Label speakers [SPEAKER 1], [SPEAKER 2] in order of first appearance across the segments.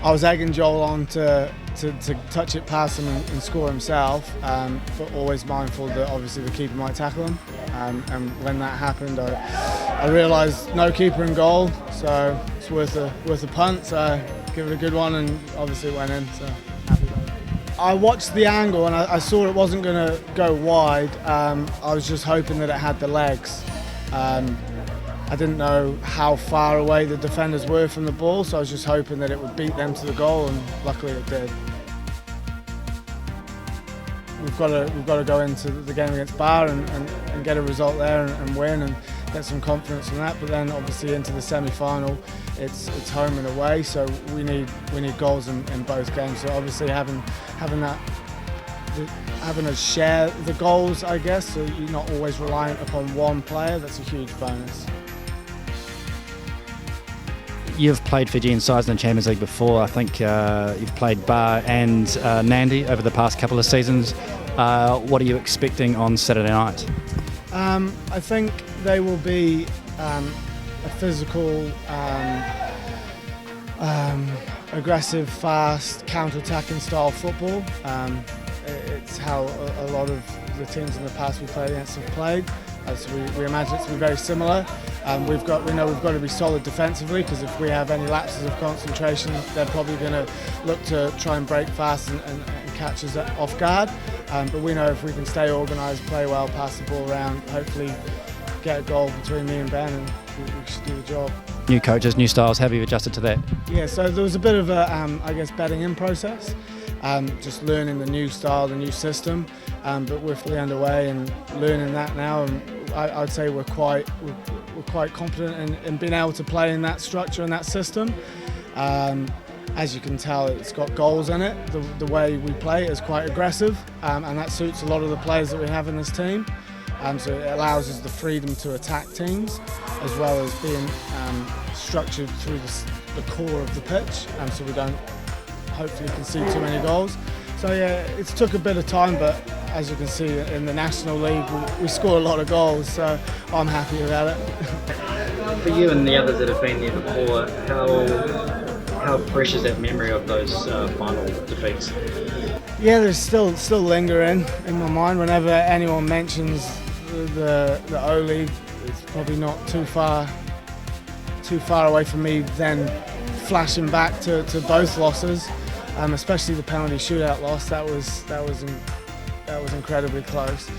[SPEAKER 1] I was egging Joel on to touch it past him and score himself, but always mindful that obviously the keeper might tackle him. And when that happened, I realised no keeper in goal, so it's worth a punt. So give it a good one, and obviously it went in. So happy about it. I watched the angle and I saw it wasn't going to go wide. I was just hoping that it had the legs. I didn't know how far away the defenders were from the ball, so I was just hoping that it would beat them to the goal, and luckily it did. We've got to go into the game against Bar and get a result there and win and get some confidence from that. But then obviously into the semi-final, it's home and away, so we need goals in both games. So obviously having us share the goals, I guess, so you're not always reliant upon one player. That's a huge bonus.
[SPEAKER 2] You've played Fijian sides in the Champions League before. I think you've played Bar and Nandi over the past couple of seasons. What are you expecting on Saturday night?
[SPEAKER 1] I think they will be a physical, aggressive, fast, counter-attacking style football. It's how a lot of the teams in the past we played against have played. So we imagine it to be very similar. We know we've got to be solid defensively, because if we have any lapses of concentration, they're probably going to look to try and break fast and catch us off guard. But we know if we can stay organised, play well, pass the ball around, hopefully get a goal between me and Ben, and we should do the job.
[SPEAKER 2] New coaches, new styles. Have you adjusted to that?
[SPEAKER 1] Yeah, so there was a bit of a, I guess, bedding in process. Just learning the new style, the new system, but we're fully underway and learning that now. And I'd say we're quite confident in being able to play in that structure and that system. As you can tell, it's got goals in it. The way we play is quite aggressive, and that suits a lot of the players that we have in this team. So it allows us the freedom to attack teams, as well as being structured through the core of the pitch, so we don't hopefully concede too many goals. So yeah, it's took a bit of time, but as you can see in the National League, we score a lot of goals, so I'm happy about it.
[SPEAKER 3] For you and the others that have been there before, how fresh is that memory of those final defeats?
[SPEAKER 1] Yeah, there's still lingering in my mind. Whenever anyone mentions the O-League, it's probably not too far away from me then flashing back to both losses, especially the penalty shootout loss. That was incredibly close.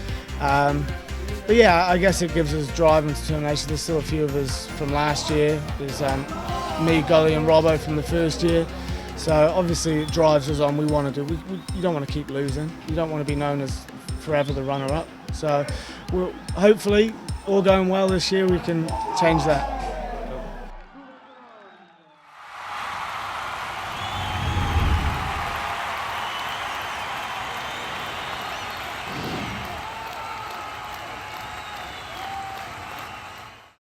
[SPEAKER 1] But yeah, I guess it gives us drive and determination. There's still a few of us from last year. There's me, Gully and Robbo from the first year. So obviously it drives us on. We want to do. You don't want to keep losing. You don't want to be known as forever the runner-up. So hopefully, all going well this year, we can change that.